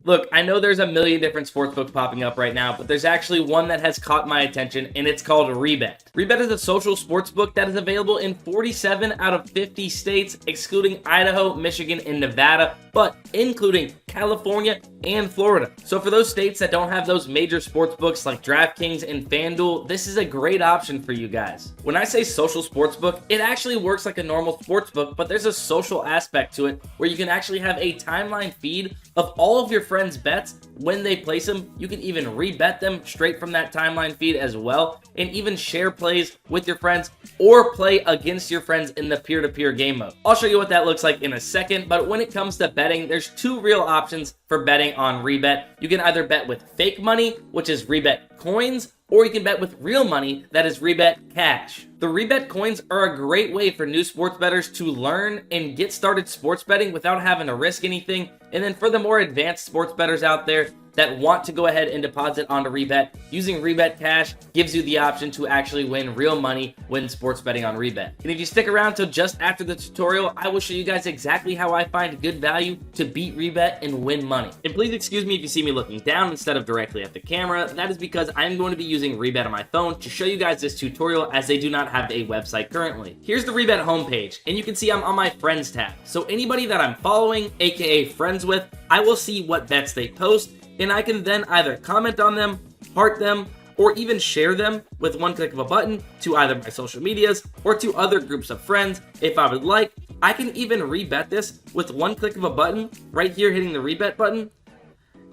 Look, I know there's a million different sportsbooks popping up right now, but there's actually one that has caught my attention, and it's called Rebet. Rebet is a social sportsbook that is available in 47 out of 50 states, excluding Idaho, Michigan, and Nevada, but including California and Florida. So for those states that don't have those major sportsbooks like DraftKings and FanDuel, this is a great option for you guys. When I say social sportsbook, it actually works like a normal sportsbook, but there's a social aspect to it where you can actually have a timeline feed of all of your friends' bets when they place them. You can even rebet them straight from that timeline feed as well, and even share plays with your friends or play against your friends in the peer-to-peer game mode. I'll show you what that looks like in a second, but when it comes to betting, there's two real options for betting on Rebet. You can either bet with fake money, which is Rebet Coins, or you can bet with real money, that is Rebet Cash. The Rebet Coins are a great way for new sports bettors to learn and get started sports betting without having to risk anything. And then for the more advanced sports bettors out there that want to go ahead and deposit onto Rebet, using Rebet Cash gives you the option to actually win real money when sports betting on Rebet. And if you stick around till just after the tutorial, I will show you guys exactly how I find good value to beat Rebet and win money. And please excuse me if you see me looking down instead of directly at the camera. That is because I'm going to be using Rebet on my phone to show you guys this tutorial, as they do not have a website currently. Here's the Rebet homepage, and you can see I'm on my friends tab. So anybody that I'm following, aka friends with, I will see what bets they post, and I can then either comment on them, heart them, or even share them with one click of a button to either my social medias or to other groups of friends if I would like. I can even rebet this with one click of a button right here, hitting the rebet button.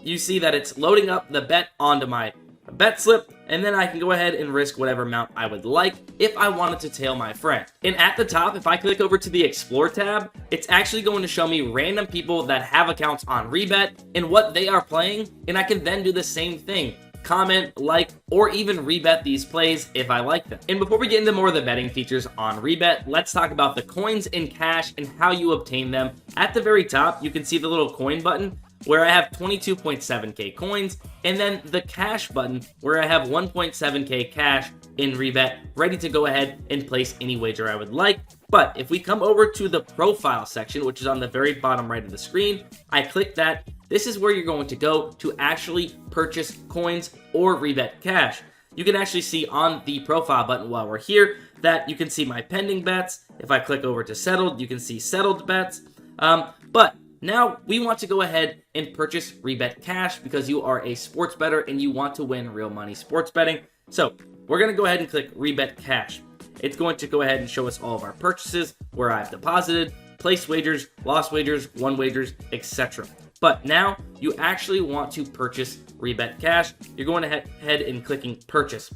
You see that it's loading up the bet onto my bet slip, and then I can go ahead and risk whatever amount I would like if I wanted to tail my friend. And at the top, if I click over to the Explore tab, it's actually going to show me random people that have accounts on Rebet and what they are playing, and I can then do the same thing. Comment, like, or even rebet these plays if I like them. And before we get into more of the betting features on Rebet, let's talk about the coins and cash and how you obtain them. At the very top, you can see the little coin button where I have 22.7k coins, and then the cash button where I have 1.7k cash in Rebet, ready to go ahead and place any wager I would like. But if we come over to the profile section, which is on the very bottom right of the screen, I click that. This is where you're going to go to actually purchase coins or Rebet Cash. You can actually see on the profile button while we're here that you can see my pending bets. If I click over to settled, you can see settled bets. But now we want to go ahead and purchase Rebet Cash because you are a sports bettor and you want to win real money sports betting. So we're going to go ahead and click Rebet Cash. It's going to go ahead and show us all of our purchases, where I've deposited, placed wagers, lost wagers, won wagers, etc. But now you actually want to purchase Rebet Cash. You're going ahead and clicking purchase.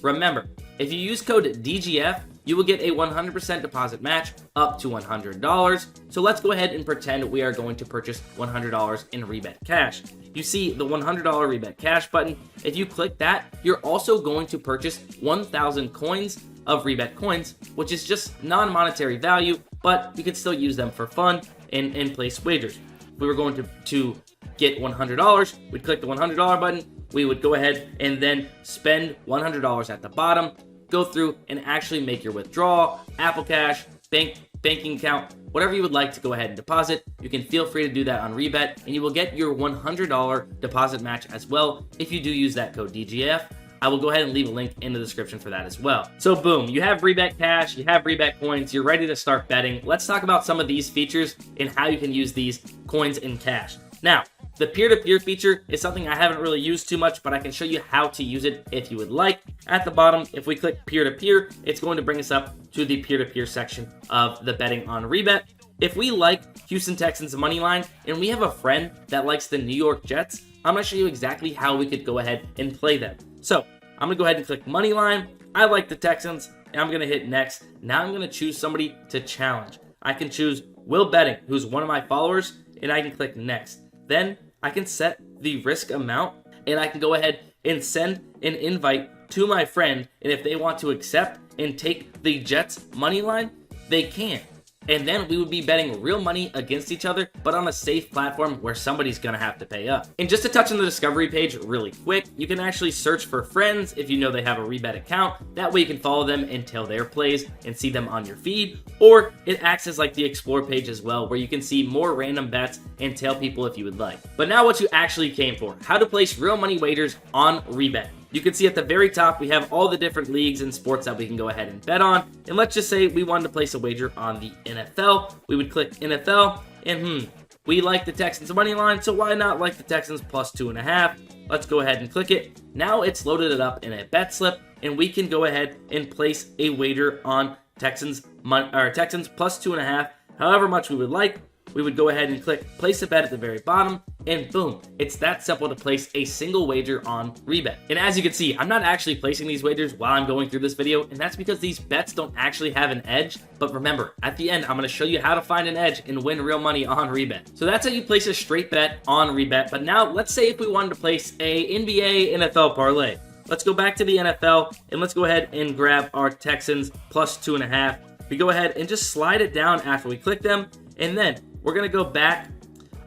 Remember, if you use code DGF, you will get a 100% deposit match up to $100. So let's go ahead and pretend we are going to purchase $100 in Rebet Cash. You see the $100 Rebet Cash button. If you click that, you're also going to purchase 1,000 coins of Rebet Coins, which is just non-monetary value, but you could still use them for fun and place wagers. If we were going to get $100, we'd click the $100 button. We would go ahead and then spend $100 at the bottom, go through and actually make your withdrawal, Apple Cash, banking account, whatever you would like to go ahead and deposit. You can feel free to do that on Rebet, and you will get your $100 deposit match as well if you do use that code DGF. I will go ahead and leave a link in the description for that as well. So boom, you have Rebet Cash, you have Rebet Coins, you're ready to start betting. Let's talk about some of these features and how you can use these coins in cash. Now, the peer-to-peer feature is something I haven't really used too much, but I can show you how to use it if you would like. At the bottom, if we click peer-to-peer, it's going to bring us up to the peer-to-peer section of the betting on Rebet. If we like Houston Texans money line and we have a friend that likes the New York Jets, I'm going to show you exactly how we could go ahead and play them. So I'm going to go ahead and click money line. I like the Texans, and I'm going to hit next. Now I'm going to choose somebody to challenge. I can choose Will Betting, who's one of my followers, and I can click next. Then I can set the risk amount, and I can go ahead and send an invite to my friend, and if they want to accept and take the Jets money line, they can. and then we would be betting real money against each other, but on a safe platform where somebody's gonna have to pay up. And just to touch on the discovery page really quick, you can actually search for friends if you know they have a Rebet account. That way you can follow them and tell their plays and see them on your feed, or it acts as like the explore page as well, where you can see more random bets and tell people if you would like. But now what you actually came for, how to place real money wagers on Rebet. You can see at the very top, we have all the different leagues and sports that we can go ahead and bet on. And let's just say we wanted to place a wager on the NFL. We would click NFL, and we like the Texans money line, so why not like the Texans plus 2.5? Let's go ahead and click it. Now it's loaded it up in a bet slip, and we can go ahead and place a wager on Texans plus 2.5, however much we would like. We would go ahead and click place a bet at the very bottom, and boom, it's that simple to place a single wager on Rebet. And as you can see, I'm not actually placing these wagers while I'm going through this video, and that's because these bets don't actually have an edge. But remember, at the end, I'm going to show you how to find an edge and win real money on Rebet. So that's how you place a straight bet on Rebet. But now let's say if we wanted to place a NBA NFL parlay. Let's go back to the NFL, and let's go ahead and grab our Texans plus 2.5. We go ahead and just slide it down after we click them, and then we're going to go back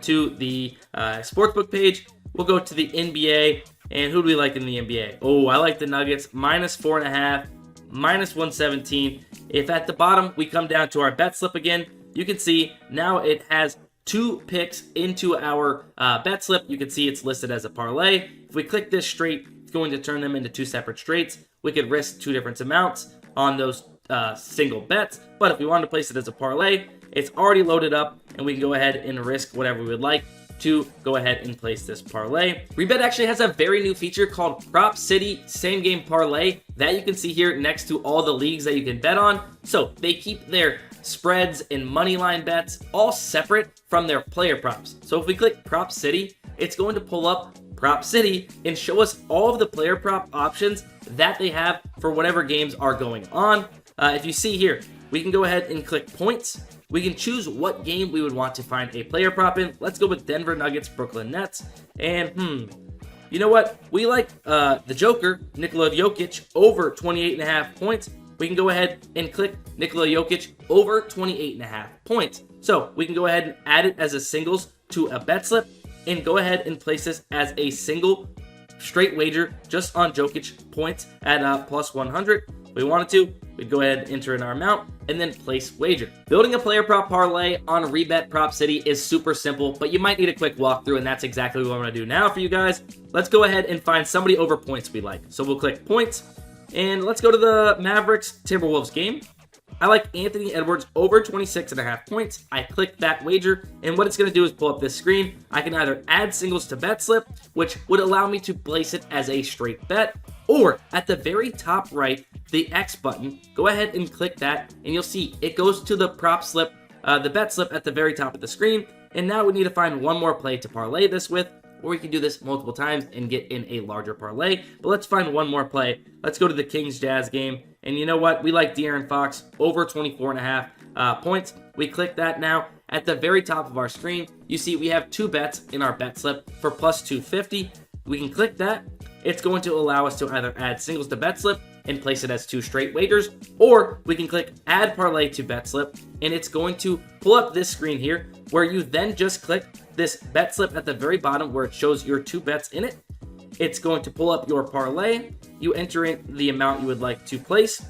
to the sportsbook page. We'll go to the NBA, and who do we like in the NBA? Oh, I like the Nuggets, minus 4.5, minus 117. If at the bottom we come down to our bet slip again, you can see now it has 2 picks into our bet slip. You can see it's listed as a parlay. If we click this straight, it's going to turn them into 2 separate straights. We could risk 2 different amounts on those single bets, but if we wanted to place it as a parlay, it's already loaded up, and we can go ahead and risk whatever we would like to go ahead and place this parlay. Rebet actually has a very new feature called Prop City Same Game Parlay that you can see here next to all the leagues that you can bet on. So they keep their spreads and money line bets all separate from their player props. So if we click Prop City, it's going to pull up Prop City and show us all of the player prop options that they have for whatever games are going on. If you see here, we can go ahead and click points. We can choose what game we would want to find a player prop in. Let's go with Denver Nuggets, Brooklyn Nets. And you know what? We like the Joker, Nikola Jokic, over 28.5 points. We can go ahead and click Nikola Jokic over 28.5 points. So we can go ahead and add it as a singles to a bet slip and go ahead and place this as a single straight wager just on Jokic points at plus 100. If we wanted to, we'd go ahead and enter in our amount and then place wager. Building a player prop parlay on Rebet Prop City is super simple, but you might need a quick walkthrough, and that's exactly what I'm going to do now for you guys. Let's go ahead and find somebody over points we like. So we'll click points, and let's go to the Mavericks Timberwolves game. I like Anthony Edwards over 26.5 points. I click that wager, and what it's going to do is pull up this screen. I can either add singles to bet slip, which would allow me to place it as a straight bet, or at the very top right, the X button, go ahead and click that, and you'll see it goes to the prop slip, the bet slip at the very top of the screen. And now we need to find one more play to parlay this with, or we can do this multiple times and get in a larger parlay. But let's find one more play. Let's go to the Kings Jazz game. And you know what? We like De'Aaron Fox over 24.5 points. We click that now. At the very top of our screen, you see we have 2 bets in our bet slip for plus 250. We can click that. It's going to allow us to either add singles to bet slip and place it as 2 straight wagers, or we can click add parlay to bet slip, and it's going to pull up this screen here where you then just click this bet slip at the very bottom where it shows your 2 bets in it. It's going to pull up your parlay. You enter in the amount you would like to place,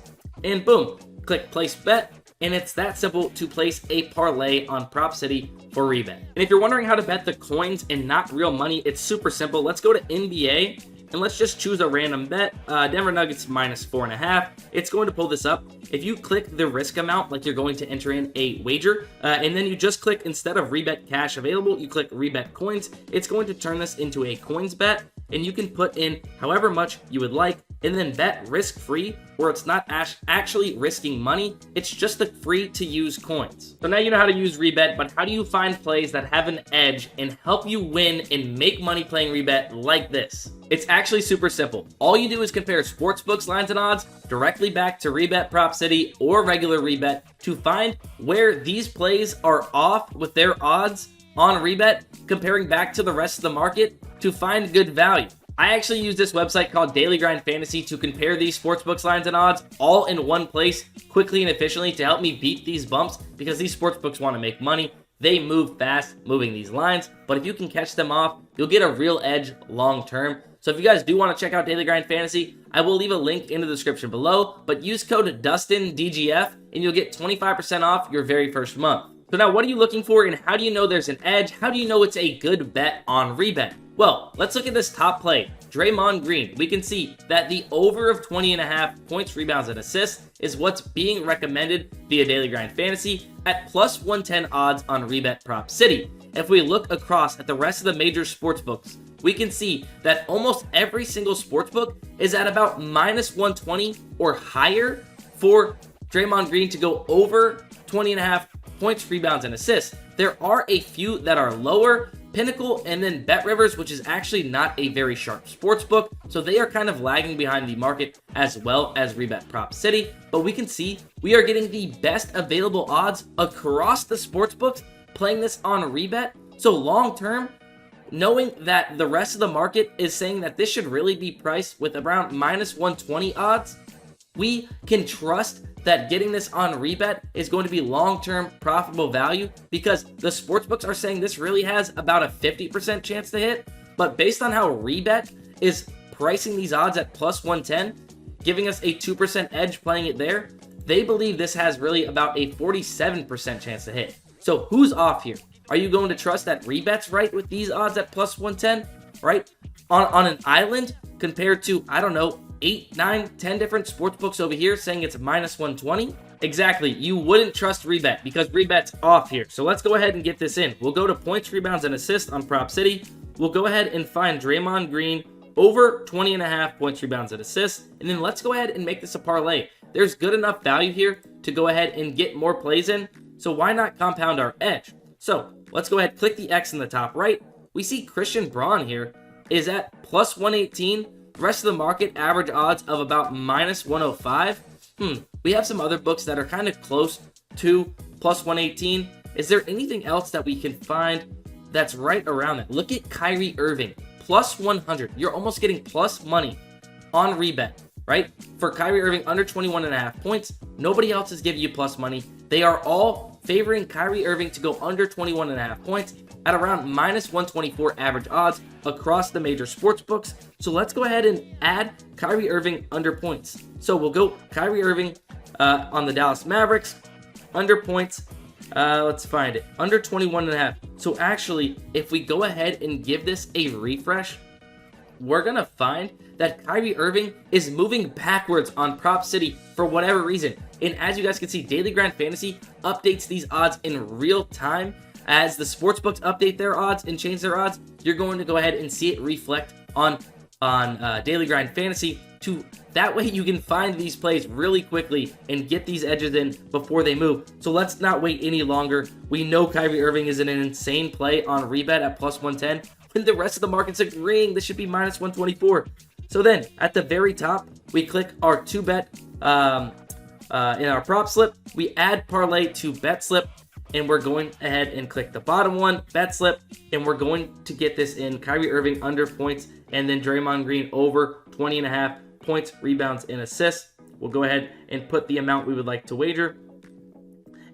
and boom, click place bet, and it's that simple to place a parlay on Prop City for Rebet. And if you're wondering how to bet the coins and not real money, it's super simple. Let's go to NBA, and let's just choose a random bet. Denver Nuggets minus 4.5. It's going to pull this up. If you click the risk amount, like you're going to enter in a wager, and then you just click, instead of Rebet Cash available, you click Rebet Coins, it's going to turn this into a coins bet, and you can put in however much you would like, and then bet risk-free, where it's not actually risking money. It's just the free-to-use coins. So now you know how to use Rebet, but how do you find plays that have an edge and help you win and make money playing Rebet like this? It's actually super simple. All you do is compare sportsbooks lines and odds directly back to Rebet Prop City or regular Rebet to find where these plays are off with their odds on Rebet, comparing back to the rest of the market to find good value. I actually use this website called Daily Grind Fantasy to compare these sportsbooks lines and odds all in one place quickly and efficiently to help me beat these bumps, because these sportsbooks want to make money. They move fast moving these lines, but if you can catch them off, you'll get a real edge long term. So if you guys do want to check out Daily Grind Fantasy, I will leave a link in the description below, but use code DustinDGF and you'll get 25% off your very first month. So now what are you looking for, and how do you know there's an edge? How do you know it's a good bet on Rebet? Well, let's look at this top play, Draymond Green. We can see that the over of 20.5 points, rebounds, and assists is what's being recommended via Daily Grind Fantasy at plus 110 odds on Rebet Prop City. If we look across at the rest of the major sportsbooks, we can see that almost every single sportsbook is at about minus 120 or higher for Draymond Green to go over 20.5 points, rebounds, and assists. There are a few that are lower, Pinnacle and then Bet Rivers, which is actually not a very sharp sports book, so they are kind of lagging behind the market, as well as Rebet Prop City. But we can see we are getting the best available odds across the sports books playing this on Rebet. So long term, knowing that the rest of the market is saying that this should really be priced with around minus 120 odds, we can trust that getting this on Rebet is going to be long-term profitable value, because the sportsbooks are saying this really has about a 50% chance to hit. But based on how Rebet is pricing these odds at plus 110, giving us a 2% edge playing it there, they believe this has really about a 47% chance to hit. So who's off here? Are you going to trust that Rebet's right with these odds at plus 110, right? On an island compared to, I don't know, 8, 9, 10 different sports books over here saying it's minus 120? Exactly, you wouldn't trust Rebet because Rebet's off here. So let's go ahead and get this in. We'll go to points, rebounds, and assists on Prop City. We'll go ahead and find Draymond Green over 20.5 points, rebounds, and assists. And then let's go ahead and make this a parlay. There's good enough value here to go ahead and get more plays in. So why not compound our edge? So let's go ahead, click the X in the top right. We see Christian Braun here is at plus 118. Rest of the market, average odds of about minus 105. We have some other books that are kind of close to plus 118. Is there anything else that we can find that's right around that? Look at Kyrie Irving, plus 100. You're almost getting plus money on Rebet, right? For Kyrie Irving under 21.5 points, nobody else is giving you plus money. They are all favoring Kyrie Irving to go under 21.5 points at around minus 124 average odds across the major sports books. So let's go ahead and add Kyrie Irving under points. So we'll go Kyrie Irving on the Dallas Mavericks, under points. Let's find it, under 21.5. So actually, if we go ahead and give this a refresh, we're going to find that Kyrie Irving is moving backwards on Prop City for whatever reason. And as you guys can see, Daily Grind Fantasy updates these odds in real time. As the sportsbooks update their odds and change their odds, you're going to go ahead and see it reflect on Daily Grind Fantasy. That way you can find these plays really quickly and get these edges in before they move. So let's not wait any longer. We know Kyrie Irving is an insane play on Rebet at plus 110. When the rest of the market's agreeing, this should be minus 124. So then at the very top, we click our 2-bet in our prop slip. We add parlay to bet slip, and we're going ahead and click the bottom one, bet slip, and we're going to get this in Kyrie Irving under points, and then Draymond Green over 20.5 points, rebounds, and assists. We'll go ahead and put the amount we would like to wager,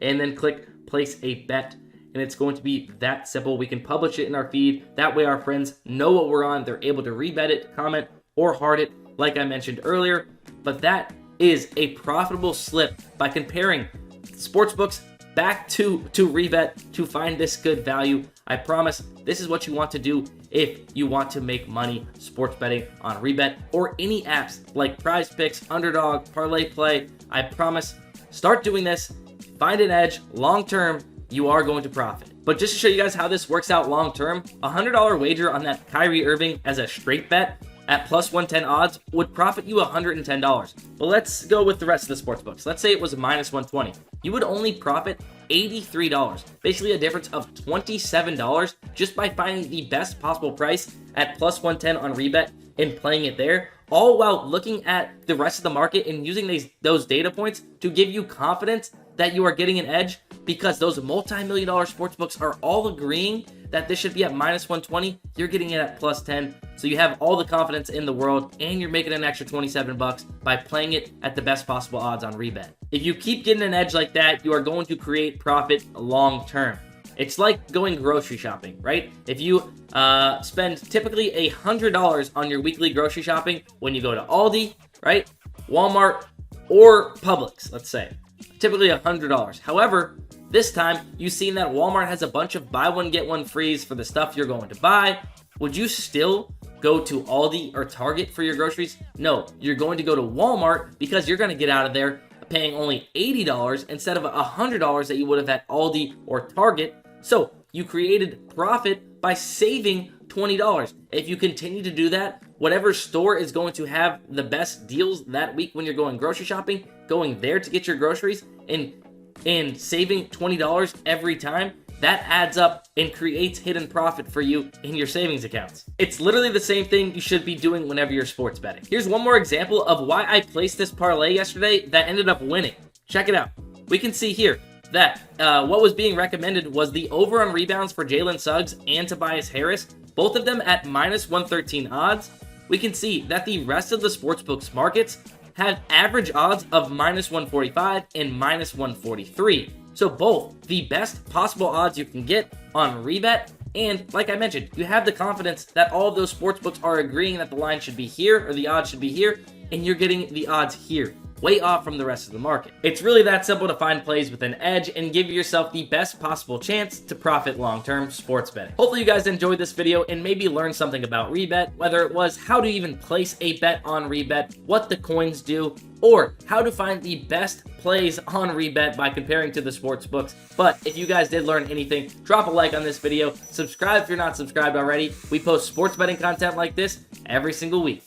and then click place a bet, and it's going to be that simple. We can publish it in our feed. That way our friends know what we're on. They're able to rebet it, comment, or hard it, like I mentioned earlier. But that is a profitable slip by comparing sportsbooks back to Rebet to find this good value. I promise this is what you want to do if you want to make money sports betting on Rebet or any apps like Prize Picks, Underdog, Parlay Play. I promise, start doing this, find an edge long term, you are going to profit. But just to show you guys how this works out long term, a $100 wager on that Kyrie Irving as a straight bet at plus 110 odds would profit you $110. But let's go with the rest of the sports books. Let's say it was minus 120. You would only profit $83, basically a difference of $27 just by finding the best possible price at plus 110 on Rebet and playing it there, all while looking at the rest of the market and using those data points to give you confidence that you are getting an edge, because those multi-million-dollar sports books are all agreeing that this should be at minus 120, you're getting it at plus 10. So you have all the confidence in the world, and you're making an extra 27 bucks by playing it at the best possible odds on Rebet. If you keep getting an edge like that, you are going to create profit long term. It's like going grocery shopping, right? If you spend typically $100 on your weekly grocery shopping when you go to Aldi, right? Walmart or Publix, let's say. Typically $100. However, this time you've seen that Walmart has a bunch of buy one get one frees for the stuff you're going to buy. Would you still go to Aldi or Target for your groceries? No, you're going to go to Walmart because you're going to get out of there paying only $80 instead of $100 that you would have at Aldi or Target. So you created profit by saving $20. If you continue to do that, whatever store is going to have the best deals that week when you're going grocery shopping, going there to get your groceries and saving $20 every time, that adds up and creates hidden profit for you in your savings accounts. It's literally the same thing you should be doing whenever you're sports betting. Here's one more example of why I placed this parlay yesterday that ended up winning. Check it out. We can see here that what was being recommended was the over on rebounds for Jalen Suggs and Tobias Harris, both of them at minus 113 odds. We can see that the rest of the sportsbooks markets have average odds of minus 145 and minus 143. So both the best possible odds you can get on Rebet, and like I mentioned, you have the confidence that all of those sportsbooks are agreeing that the line should be here or the odds should be here, and you're getting the odds here, way off from the rest of the market. It's really that simple to find plays with an edge and give yourself the best possible chance to profit long-term sports betting. Hopefully you guys enjoyed this video and maybe learned something about Rebet, whether it was how to even place a bet on Rebet, what the coins do, or how to find the best plays on Rebet by comparing to the sports books. But if you guys did learn anything, drop a like on this video, subscribe if you're not subscribed already. We post sports betting content like this every single week.